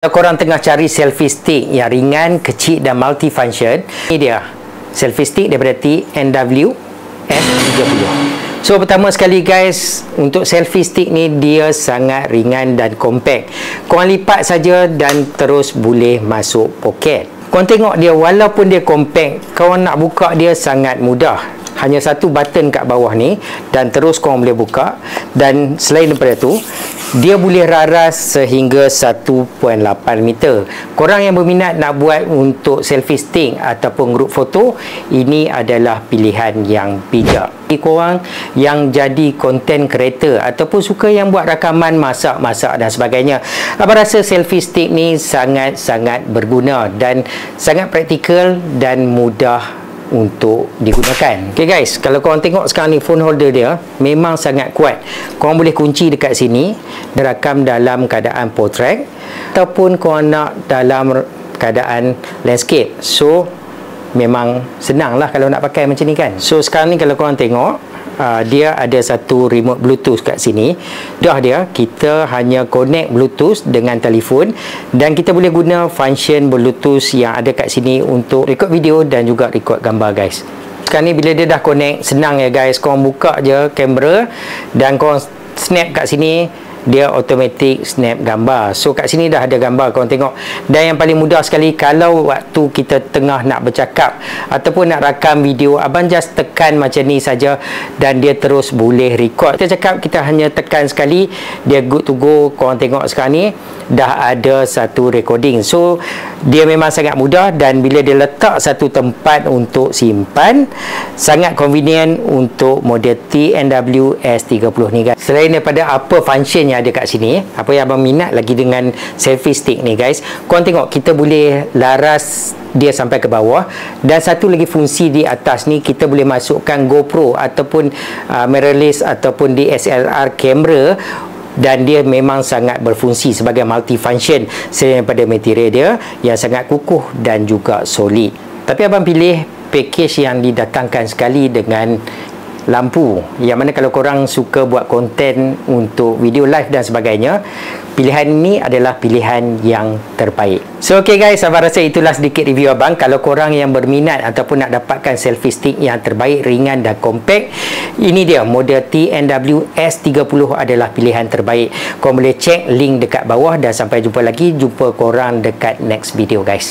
Kalau korang tengah cari selfie stick yang ringan, kecil dan multifunction, ini dia selfie stick daripada TNW S30. So pertama sekali guys, untuk selfie stick ni dia sangat ringan dan compact. Korang lipat saja dan terus boleh masuk poket. Korang tengok dia, walaupun dia compact, korang nak buka dia sangat mudah. Hanya satu button kat bawah ni dan terus korang boleh buka. Dan selain daripada tu, dia boleh raras sehingga 1.8 meter. Korang yang berminat nak buat untuk selfie stick ataupun grup foto, ini adalah pilihan yang bijak. Korang yang jadi content creator ataupun suka yang buat rakaman masak-masak dan sebagainya, abang rasa selfie stick ni sangat-sangat berguna dan sangat praktikal dan mudah untuk digunakan. Okay guys, kalau korang tengok sekarang ni phone holder dia memang sangat kuat. Korang boleh kunci dekat sini dan rakam dalam keadaan portrait ataupun korang nak dalam keadaan landscape. So memang senang lah kalau nak pakai macam ni kan. So sekarang ni kalau korang tengok, dia ada satu remote bluetooth kat sini. Dah dia, kita hanya connect bluetooth dengan telefon dan kita boleh guna function bluetooth yang ada kat sini untuk record video dan juga record gambar guys. Sekarang ni bila dia dah connect, senang ya guys. Korang buka je kamera dan korang snap kat sini, dia automatic snap gambar. So kat sini dah ada gambar, korang tengok. Dan yang paling mudah sekali, kalau waktu kita tengah nak bercakap ataupun nak rakam video, abang just tekan macam ni saja dan dia terus boleh record. Kita cakap, kita hanya tekan sekali, dia good to go. Korang tengok sekarang ni dah ada satu recording. So dia memang sangat mudah dan bila dia letak satu tempat untuk simpan, sangat convenient untuk model TNW S30 ni guys. Selain daripada apa function yang ada kat sini, apa yang abang minat lagi dengan selfie stick ni guys, korang tengok kita boleh laras dia sampai ke bawah. Dan satu lagi fungsi di atas ni, kita boleh masukkan GoPro ataupun mirrorless ataupun DSLR kamera dan dia memang sangat berfungsi sebagai multifunction selain daripada material dia yang sangat kukuh dan juga solid. Tapi abang pilih package yang didatangkan sekali dengan lampu, yang mana kalau korang suka buat konten untuk video live dan sebagainya, pilihan ini adalah pilihan yang terbaik. So okay guys, abang rasa itulah sedikit review abang. Kalau korang yang berminat ataupun nak dapatkan selfie stick yang terbaik, ringan dan compact, ini dia model TNW S30 adalah pilihan terbaik. Korang boleh check link dekat bawah dan sampai jumpa lagi. Jumpa korang dekat next video guys.